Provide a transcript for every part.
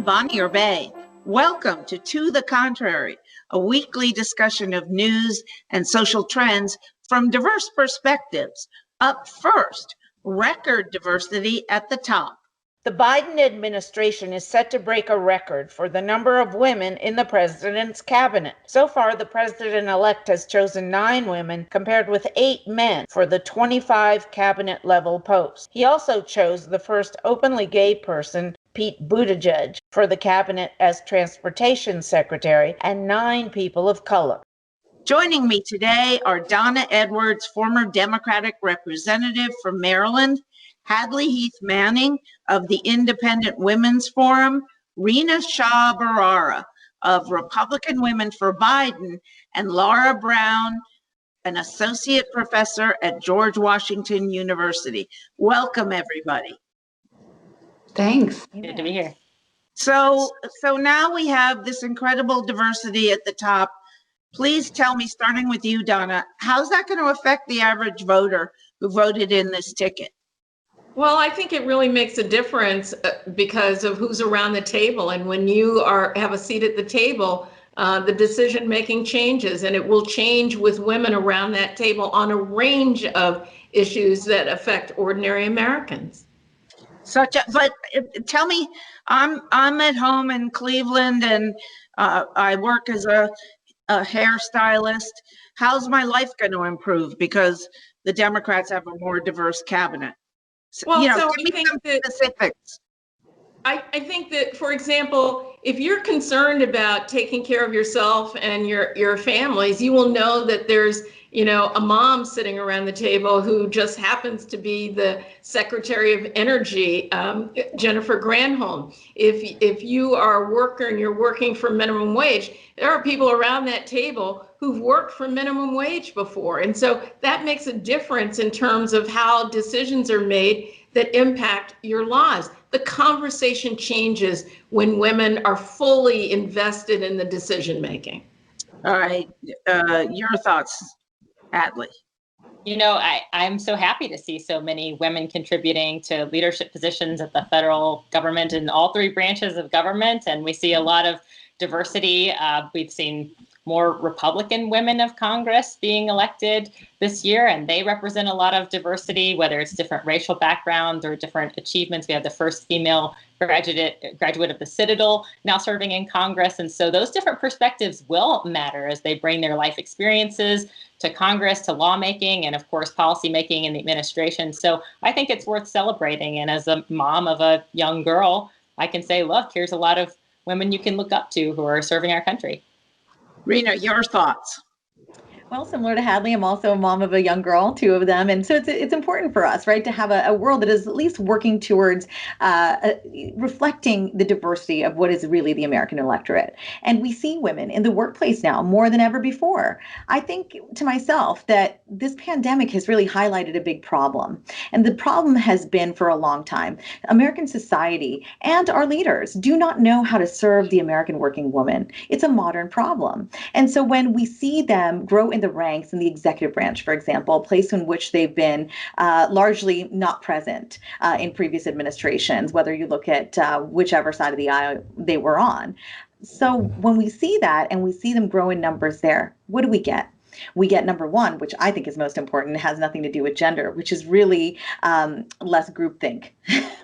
I'm Bonnie Urbay. Welcome to the Contrary, a weekly discussion of news and social trends from diverse perspectives. Up first, record diversity at the top. The Biden administration is set to break a record for the number of women in the president's cabinet. So far, the president-elect has chosen 9 women compared with 8 men for the 25 cabinet-level posts. He also chose the first openly gay person, Pete Buttigieg, for the cabinet as transportation secretary, and 9 people of color. Joining me today are Donna Edwards, former Democratic representative from Maryland, Hadley Heath Manning of the Independent Women's Forum, Rena Shah Barara of Republican Women for Biden, and Laura Brown, an associate professor at George Washington University. Welcome, everybody. Thanks. Good to be here. So now we have this incredible diversity at the top. Please tell me, starting with you, Donna, how's that going to affect the average voter who voted in this ticket? Well, I think it really makes a difference because of who's around the table. And when you have a seat at the table, the decision-making changes, and it will change with women around that table on a range of issues that affect ordinary Americans. But tell me, I'm at home in Cleveland, and I work as a hairstylist. How's my life going to improve because the Democrats have a more diverse cabinet? Well, give so me some specifics. I think that, for example, if you're concerned about taking care of yourself and your families, you will know that there's, a mom sitting around the table who just happens to be the Secretary of Energy, Jennifer Granholm. If you are a worker and you're working for minimum wage, there are people around that table who've worked for minimum wage before. And so that makes a difference in terms of how decisions are made that impact your lives. The conversation changes when women are fully invested in the decision making. All right, your thoughts, Hadley. I'm so happy to see so many women contributing to leadership positions at the federal government in all 3 branches of government. And we see a lot of diversity. We've seen more Republican women of Congress being elected this year, and they represent a lot of diversity, whether it's different racial backgrounds or different achievements. We have the first female graduate of the Citadel now serving in Congress. And so those different perspectives will matter as they bring their life experiences to Congress, to lawmaking, and of course, policymaking in the administration. So I think it's worth celebrating. And as a mom of a young girl, I can say, look, here's a lot of women you can look up to who are serving our country. Rena, your thoughts. Well, similar to Hadley, I'm also a mom of a young girl, 2 of them. And so it's important for us, right, to have a world that is at least working towards reflecting the diversity of what is really the American electorate. And we see women in the workplace now more than ever before. I think to myself that this pandemic has really highlighted a big problem. And the problem has been for a long time. American society and our leaders do not know how to serve the American working woman. It's a modern problem. And so when we see them grow in the ranks in the executive branch, for example, a place in which they've been largely not present in previous administrations, whether you look at whichever side of the aisle they were on. So when we see that and we see them grow in numbers there, what do we get? We get number 1, which I think is most important. It has nothing to do with gender, which is really less groupthink.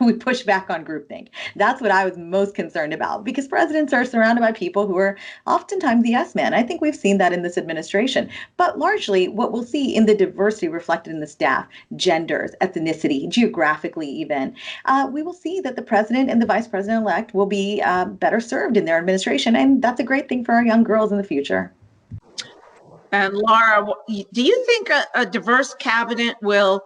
We push back on groupthink. That's what I was most concerned about, because presidents are surrounded by people who are oftentimes the yes man. I think we've seen that in this administration. But largely what we'll see in the diversity reflected in the staff, genders, ethnicity, geographically even, we will see that the president and the vice president-elect will be better served in their administration. And that's a great thing for our young girls in the future. And Laura, do you think a diverse cabinet will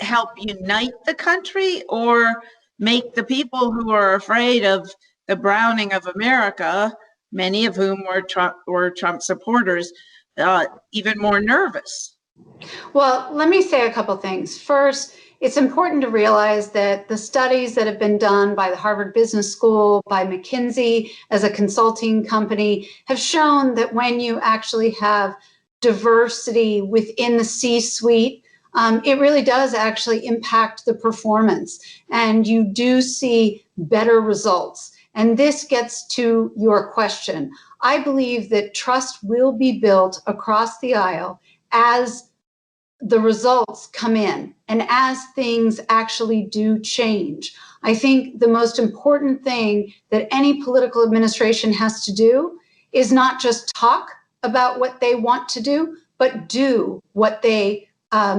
help unite the country or make the people who are afraid of the browning of America, many of whom were Trump supporters, even more nervous? Well, let me say a couple things. First, it's important to realize that the studies that have been done by the Harvard Business School, by McKinsey as a consulting company, have shown that when you actually have diversity within the C-suite, it really does actually impact the performance, and you do see better results. And this gets to your question. I believe that trust will be built across the aisle as the results come in and as things actually do change. I think the most important thing that any political administration has to do is not just talk about what they want to do, but do what they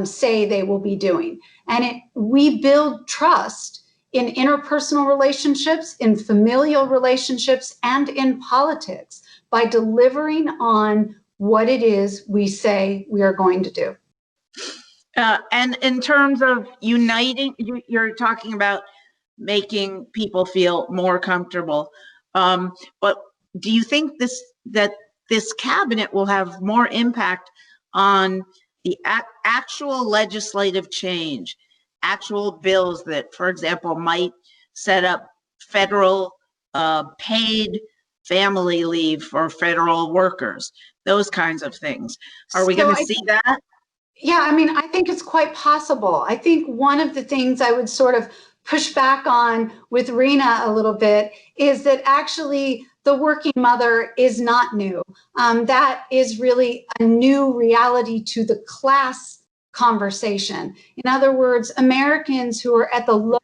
say they will be doing. And we build trust in interpersonal relationships, in familial relationships, and in politics by delivering on what it is we say we are going to do. And in terms of uniting, you're talking about making people feel more comfortable. But do you think that this cabinet will have more impact on the actual legislative change, actual bills that, for example, might set up federal paid family leave for federal workers, those kinds of things? Are we going to see that? Yeah, I mean, I think it's quite possible. I think one of the things I would sort of push back on with Rena a little bit is that actually the working mother is not new. That is really a new reality to the class conversation. In other words, Americans who are at the low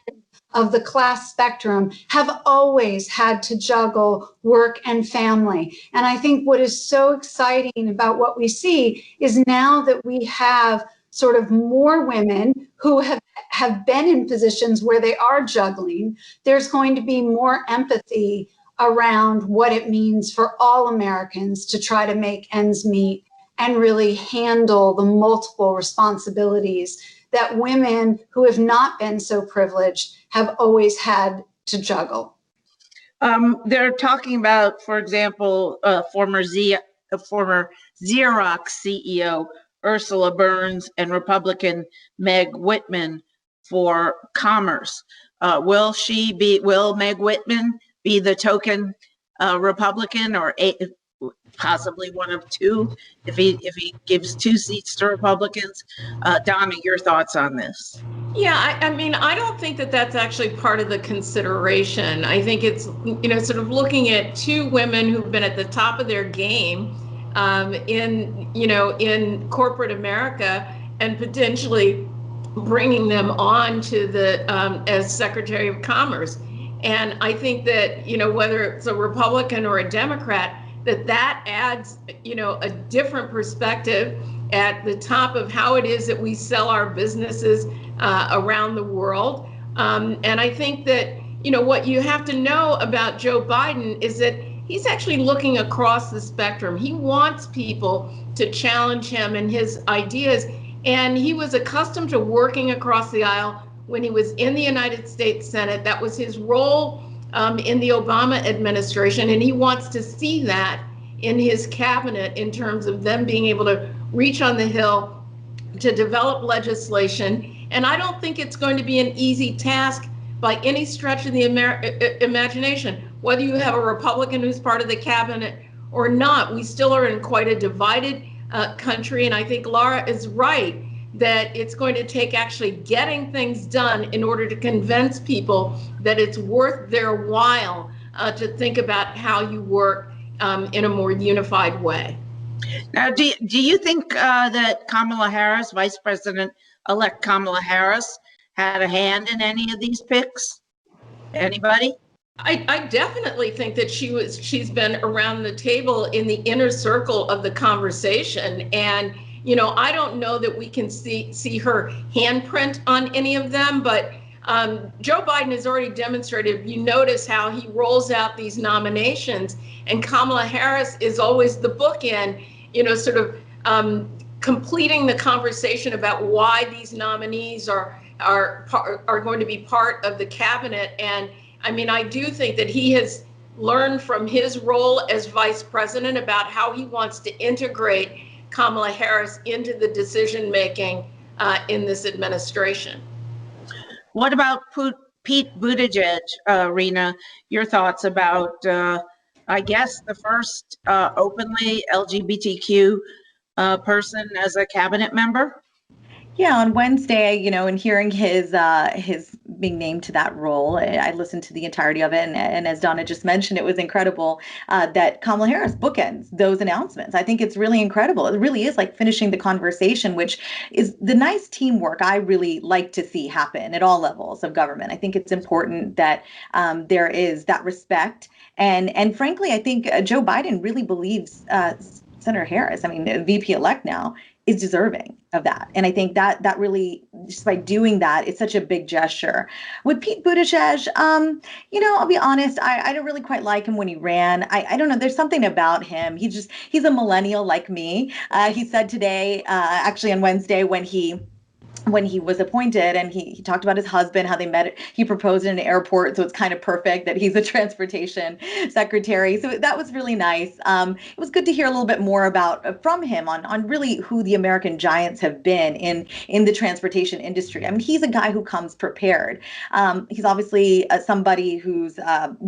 end of the class spectrum have always had to juggle work and family. And I think what is so exciting about what we see is now that we have sort of more women who have been in positions where they are juggling, there's going to be more empathy around what it means for all Americans to try to make ends meet and really handle the multiple responsibilities that women who have not been so privileged have always had to juggle. They're talking about, for example, former Xerox CEO Ursula Burns and Republican Meg Whitman for Commerce. Will Meg Whitman be the token Republican, or possibly one of two if he gives 2 seats to Republicans? Donna, your thoughts on this? Yeah, I mean, I don't think that that's actually part of the consideration. I think it's, sort of looking at 2 women who've been at the top of their game in corporate America and potentially bringing them on to the as Secretary of Commerce. And I think that, whether it's a Republican or a Democrat, that adds, a different perspective at the top of how it is that we sell our businesses around the world. And I think that, what you have to know about Joe Biden is that he's actually looking across the spectrum. He wants people to challenge him and his ideas. And he was accustomed to working across the aisle when he was in the United States Senate. That was his role in the Obama administration. And he wants to see that in his cabinet in terms of them being able to reach on the Hill to develop legislation. And I don't think it's going to be an easy task by any stretch of the imagination, whether you have a Republican who's part of the cabinet or not. We still are in quite a divided country. And I think Laura is right that it's going to take actually getting things done in order to convince people that it's worth their while to think about how you work in a more unified way. Now, do you think that Kamala Harris, Vice President-elect Kamala Harris, had a hand in any of these picks? Anybody? I definitely think that she's been around the table in the inner circle of the conversation. And, I don't know that we can see her handprint on any of them, but Joe Biden has already demonstrated. You notice how he rolls out these nominations, and Kamala Harris is always the bookend, sort of completing the conversation about why these nominees are going to be part of the cabinet. And I mean, I do think that he has learned from his role as vice president about how he wants to integrate Kamala Harris into the decision making in this administration. What about Pete Buttigieg, Rena? Your thoughts about, I guess, the first openly LGBTQ person as a cabinet member? Yeah, on Wednesday, and hearing his being named to that role. I listened to the entirety of it, and as Donna just mentioned, it was incredible that Kamala Harris bookends those announcements. I think it's really incredible. It really is like finishing the conversation, which is the nice teamwork I really like to see happen at all levels of government. I think it's important that there is that respect, and frankly, I think Joe Biden really believes Senator Harris, I mean, VP-elect now, is deserving of that. And I think that really, just by doing that, it's such a big gesture. With Pete Buttigieg, I'll be honest, I don't really quite like him when he ran. I don't know, there's something about him. He's a millennial like me. He said today, actually on Wednesday, when he was appointed, and he talked about his husband, how they met, he proposed in an airport. So it's kind of perfect that he's a transportation secretary. So that was really nice. It was good to hear a little bit more from him on really who the American giants have been in the transportation industry. I mean, he's a guy who comes prepared. He's obviously somebody who's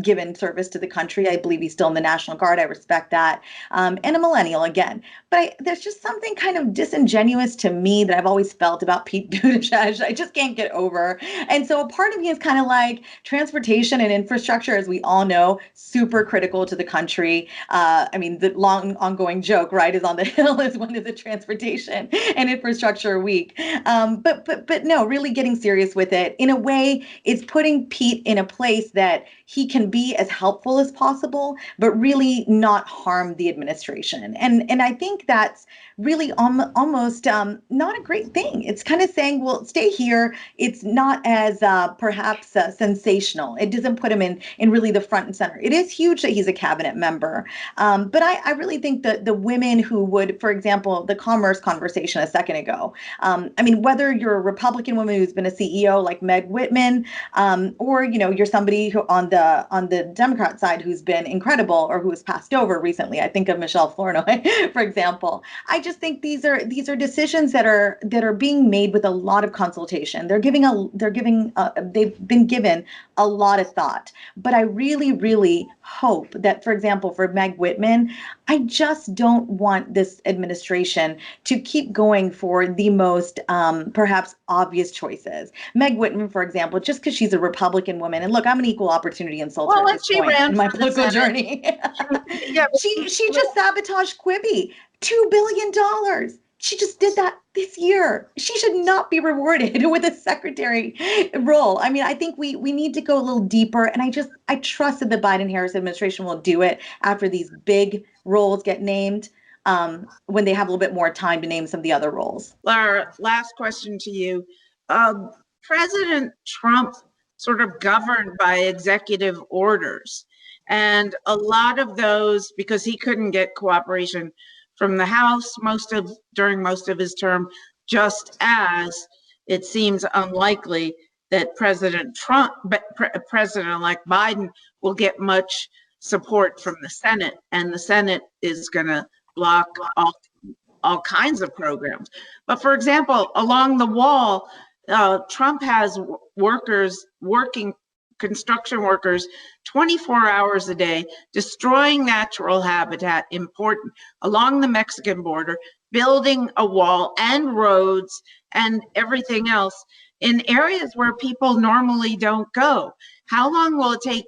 given service to the country. I believe he's still in the National Guard. I respect that. And a millennial again. But there's just something kind of disingenuous to me that I've always felt about Pete Buttigieg. I just can't get over. And so a part of me is kind of like, transportation and infrastructure, as we all know, super critical to the country. I mean, the long ongoing joke, right, is on the Hill is when is it transportation and infrastructure week. But no, really getting serious with it. In a way, it's putting Pete in a place that he can be as helpful as possible, but really not harm the administration. And I think that's really almost not a great thing. It's kind of saying, well, stay here. It's not as perhaps sensational. It doesn't put him in really the front and center. It is huge that he's a cabinet member. But I really think that the women who would, for example, the commerce conversation a second ago, I mean, whether you're a Republican woman who's been a CEO like Meg Whitman, or, you're somebody who on the Democrat side who's been incredible or who was passed over recently. I think of Michelle Flournoy, for example. I just think these are decisions that are being made with a lot of consultation. They've been given a lot of thought. But I really, really hope that, for example, for Meg Whitman, I just don't want this administration to keep going for the most perhaps obvious choices. Meg Whitman, for example, just because she's a Republican woman, and look, I'm an equal opportunity insulter Well, at and this she point ran in my for the political Senate. journey. Yeah, She just sabotaged Quibi. $2 billion. She just did that this year. She should not be rewarded with a secretary role. I mean, I think we need to go a little deeper. And I trust that the Biden-Harris administration will do it after these big roles get named, when they have a little bit more time to name some of the other roles. Lara, last question to you. President Trump sort of governed by executive orders. And a lot of those, because he couldn't get cooperation from the House during most of his term, just as it seems unlikely that President President-elect Biden will get much support from the Senate, and the Senate is going to block all kinds of programs. But for example, along the wall, Trump has construction workers 24 hours a day, destroying natural habitat, important, along the Mexican border, building a wall and roads and everything else in areas where people normally don't go. How long will it take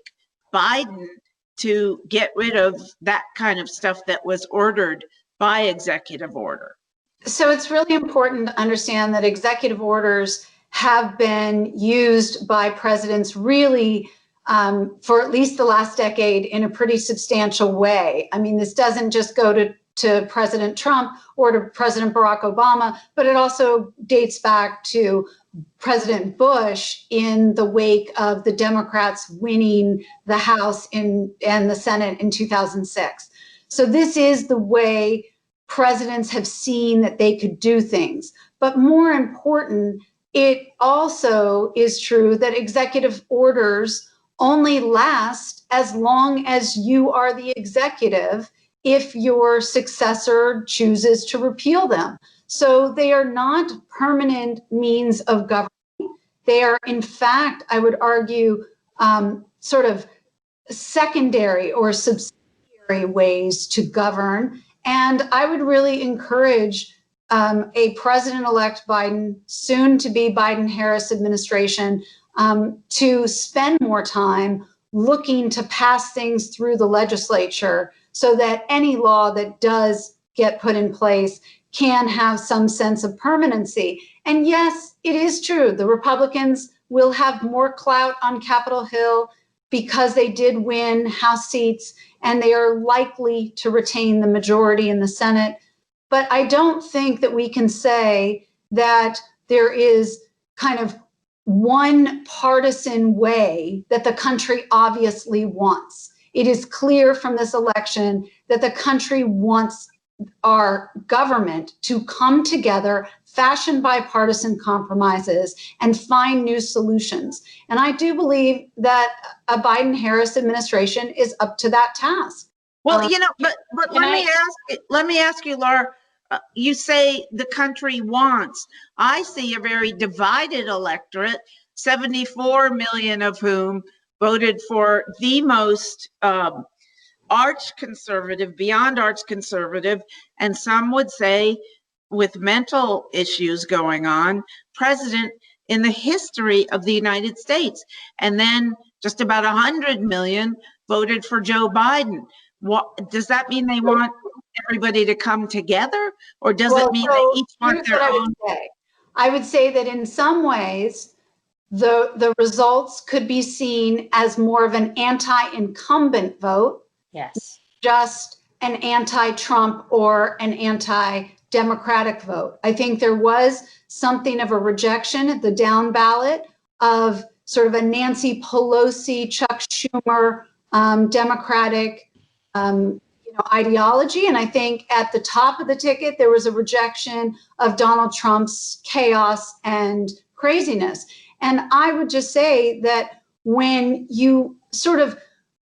Biden to get rid of that kind of stuff that was ordered by executive order? So it's really important to understand that executive orders have been used by presidents really for at least the last decade in a pretty substantial way. I mean, this doesn't just go to President Trump or to President Barack Obama, but it also dates back to President Bush in the wake of the Democrats winning the House and the Senate in 2006. So this is the way presidents have seen that they could do things. But more important, it also is true that executive orders only last as long as you are the executive if your successor chooses to repeal them. So they are not permanent means of governing. They are, in fact, I would argue, sort of secondary or subsidiary ways to govern. And I would really encourage a President-elect Biden, soon to be Biden-Harris administration, to spend more time looking to pass things through the legislature so that any law that does get put in place can have some sense of permanency. And yes, it is true. The Republicans will have more clout on Capitol Hill because they did win House seats and they are likely to retain the majority in the Senate. But I don't think that we can say that there is kind of one partisan way that the country obviously wants. It is clear from this election that the country wants our government to come together, fashion bipartisan compromises, and find new solutions. And I do believe that a Biden-Harris administration is up to that task. Well, but let me ask you, Laura. You say the country wants. I see a very divided electorate, 74 million of whom voted for the most arch conservative, beyond arch conservative, and some would say with mental issues going on, president in the history of the United States. And then just about 100 million voted for Joe Biden. What does that mean? They want everybody to come together, or does it mean they each want their own? I would say that in some ways, the results could be seen as more of an anti-incumbent vote. Yes. Just an anti-Trump or an anti-Democratic vote. I think there was something of a rejection at the down ballot of sort of a Nancy Pelosi, Chuck Schumer, Democratic ideology. And I think at the top of the ticket, there was a rejection of Donald Trump's chaos and craziness. And I would just say that when you sort of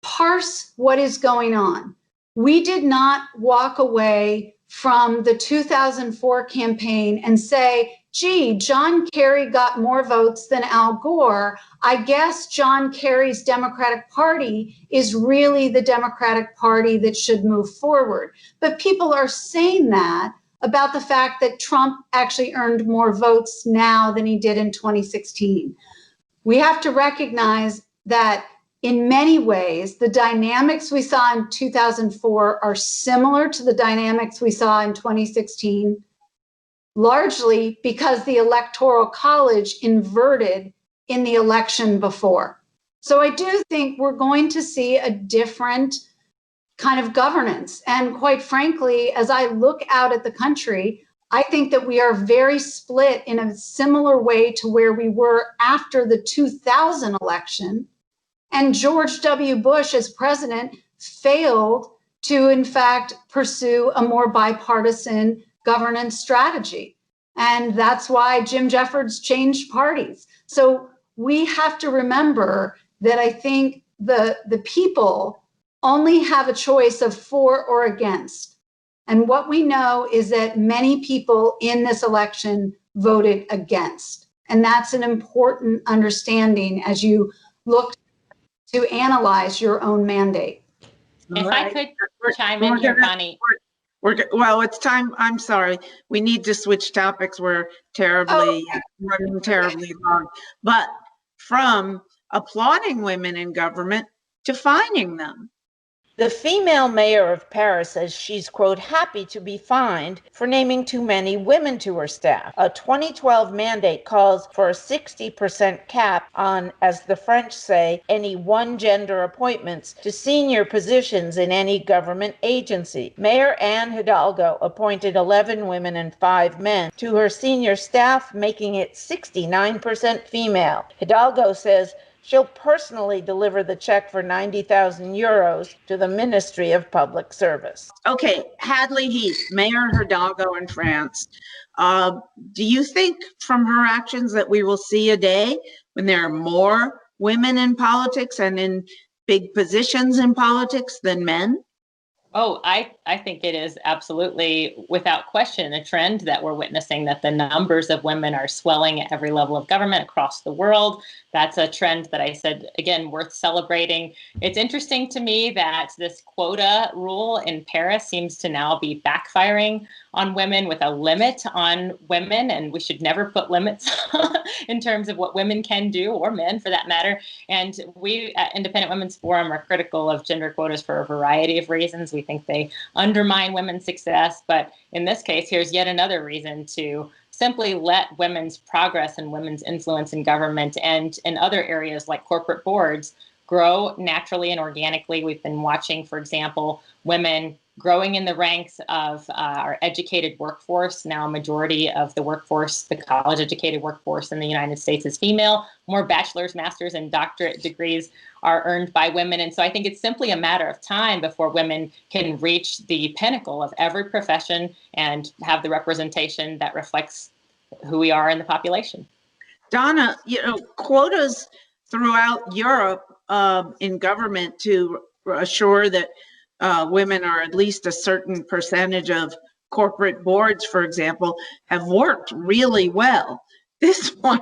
parse what is going on, we did not walk away from the 2004 campaign and say, gee, John Kerry got more votes than Al Gore. I guess John Kerry's Democratic Party is really the Democratic Party that should move forward. But people are saying that about the fact that Trump actually earned more votes now than he did in 2016. We have to recognize that in many ways, the dynamics we saw in 2004 are similar to the dynamics we saw in 2016. Largely because the Electoral College inverted in the election before. So I do think we're going to see a different kind of governance. And quite frankly, as I look out at the country, I think that we are very split in a similar way to where we were after the 2000 election. And George W. Bush as president failed to, in fact, pursue a more bipartisan governance strategy. And that's why Jim Jeffords changed parties. So we have to remember that I think the people only have a choice of for or against. And what we know is that many people in this election voted against. And that's an important understanding as you look to analyze your own mandate. If I could chime in here, Bonnie. Well, it's time. I'm sorry. We need to switch topics. We're running terribly long. But from applauding women in government to fining them. The female mayor of Paris says she's, quote, happy to be fined for naming too many women to her staff. A 2012 mandate calls for a 60% cap on, as the French say, any one-gender appointments to senior positions in any government agency. Mayor Anne Hidalgo appointed 11 women and 5 men to her senior staff, making it 69% female. Hidalgo says she'll personally deliver the check for 90,000 euros to the Ministry of Public Service. Okay, Hadley Heath, Mayor Hidalgo in France. Do you think from her actions that we will see a day when there are more women in politics and in big positions in politics than men? Oh, I think it is absolutely, without question, a trend that we're witnessing, that the numbers of women are swelling at every level of government across the world. That's a trend that I said, again, worth celebrating. It's interesting to me that this quota rule in Paris seems to now be backfiring on women, with a limit on women, and we should never put limits in terms of what women can do, or men for that matter. And we at Independent Women's Forum are critical of gender quotas for a variety of reasons. We think they undermine women's success. But in this case, here's yet another reason to simply let women's progress and women's influence in government and in other areas like corporate boards grow naturally and organically. We've been watching, for example, women growing in the ranks of our educated workforce. Now, a majority of the workforce, the college educated workforce in the United States, is female. More bachelor's, master's, and doctorate degrees are earned by women. And so I think it's simply a matter of time before women can reach the pinnacle of every profession and have the representation that reflects who we are in the population. Donna, quotas throughout Europe in government to assure that women are at least a certain percentage of corporate boards, for example, have worked really well. This one,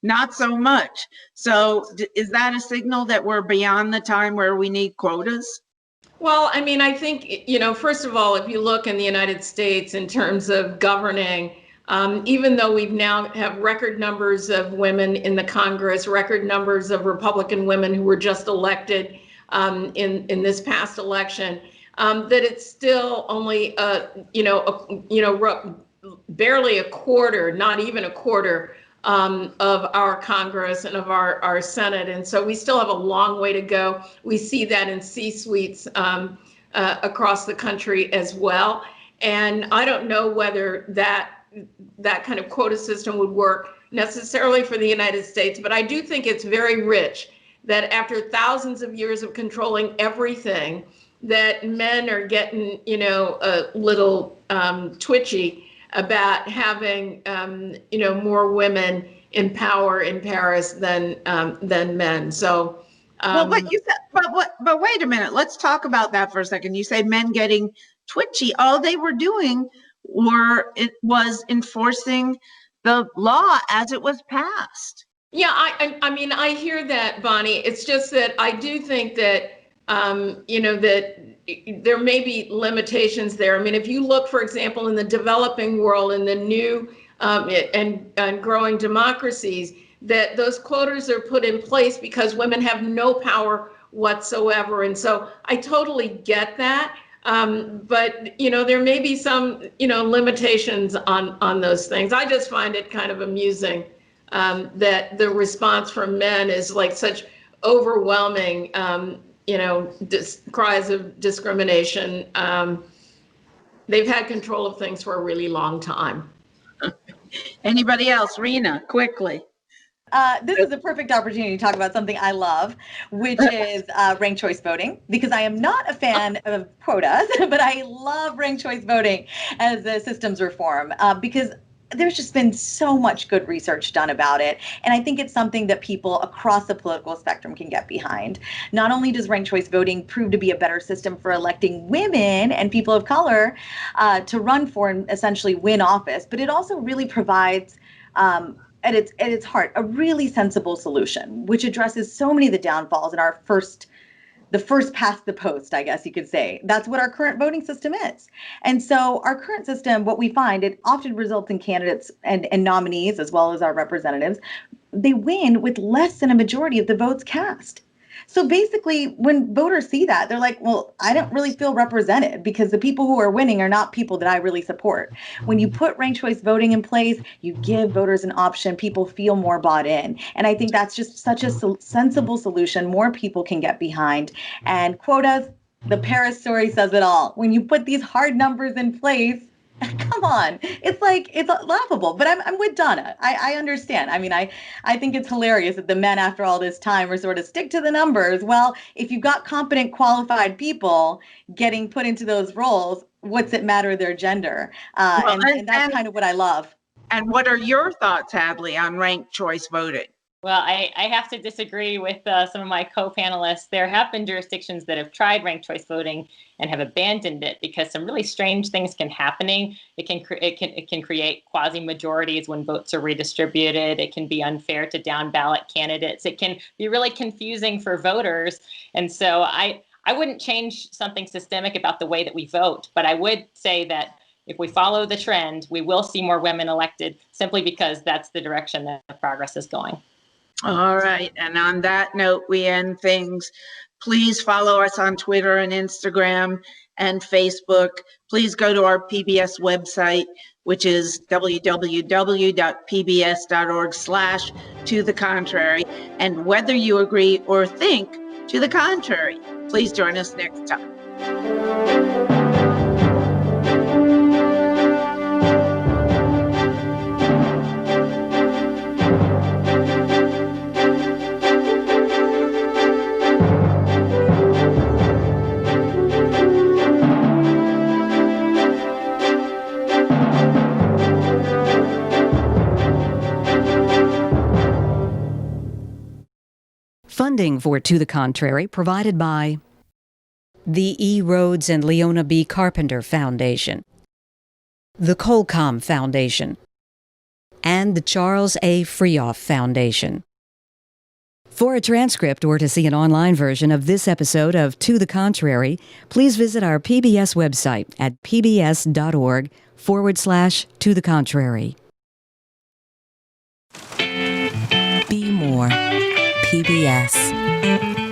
not so much. So is that a signal that we're beyond the time where we need quotas? Well, I mean, I think, first of all, if you look in the United States in terms of governing, even though we've now have record numbers of women in the Congress, record numbers of Republican women who were just elected in this past election, that it's still only barely a quarter, not even a quarter of our Congress and of our Senate. And so we still have a long way to go. We see that in C-suites across the country as well. And I don't know whether that kind of quota system would work necessarily for the United States, but I do think it's very rich that after thousands of years of controlling everything, that men are getting, a little twitchy about having, more women in power in Paris than men. So, well, but you said, but wait a minute. Let's talk about that for a second. You say men getting twitchy. All they were doing was enforcing the law as it was passed. Yeah, I mean, I hear that, Bonnie. It's just that I do think that, that there may be limitations there. I mean, if you look, for example, in the developing world, in the new and growing democracies, that those quotas are put in place because women have no power whatsoever. And so I totally get that. But, there may be some, limitations on those things. I just find it kind of amusing that the response from men is like such overwhelming, cries of discrimination. They've had control of things for a really long time. Anybody else? Rena, quickly. This is a perfect opportunity to talk about something I love, which is ranked choice voting, because I am not a fan of quotas, but I love ranked choice voting as a systems reform because there's just been so much good research done about it. And I think it's something that people across the political spectrum can get behind. Not only does ranked choice voting prove to be a better system for electing women and people of color to run for and essentially win office, but it also really provides at its heart, a really sensible solution, which addresses so many of the downfalls in the first past the post, I guess you could say. That's what our current voting system is. And so our current system, what we find, it often results in candidates and nominees, as well as our representatives, they win with less than a majority of the votes cast. So basically, when voters see that, they're like, well, I don't really feel represented because the people who are winning are not people that I really support. When you put ranked choice voting in place, you give voters an option. People feel more bought in. And I think that's just such a sensible solution more people can get behind. And quotas, the Paris story says it all. When you put these hard numbers in place, come on, it's laughable, but I'm with Donna. I understand. I mean, I think it's hilarious that the men after all this time are sort of stick to the numbers. Well, if you've got competent, qualified people getting put into those roles, what's it matter their gender? And that's kind of what I love. And what are your thoughts, Hadley, on ranked choice voting? Well, I have to disagree with some of my co-panelists. There have been jurisdictions that have tried ranked choice voting and have abandoned it because some really strange things can happening. It can create quasi-majorities when votes are redistributed. It can be unfair to down ballot candidates. It can be really confusing for voters. And so I wouldn't change something systemic about the way that we vote, but I would say that if we follow the trend, we will see more women elected simply because that's the direction that the progress is going. All right. And on that note, we end things. Please follow us on Twitter and Instagram and Facebook. Please go to our PBS website, which is www.pbs.org/to-the-contrary. And whether you agree or think to the contrary, please join us next time. Funding for To the Contrary provided by the E. Rhodes and Leona B. Carpenter Foundation, the Colcom Foundation, and the Charles A. Freoff Foundation. For a transcript or to see an online version of this episode of To the Contrary, please visit our PBS website at pbs.org/To the Contrary. Be more. PBS.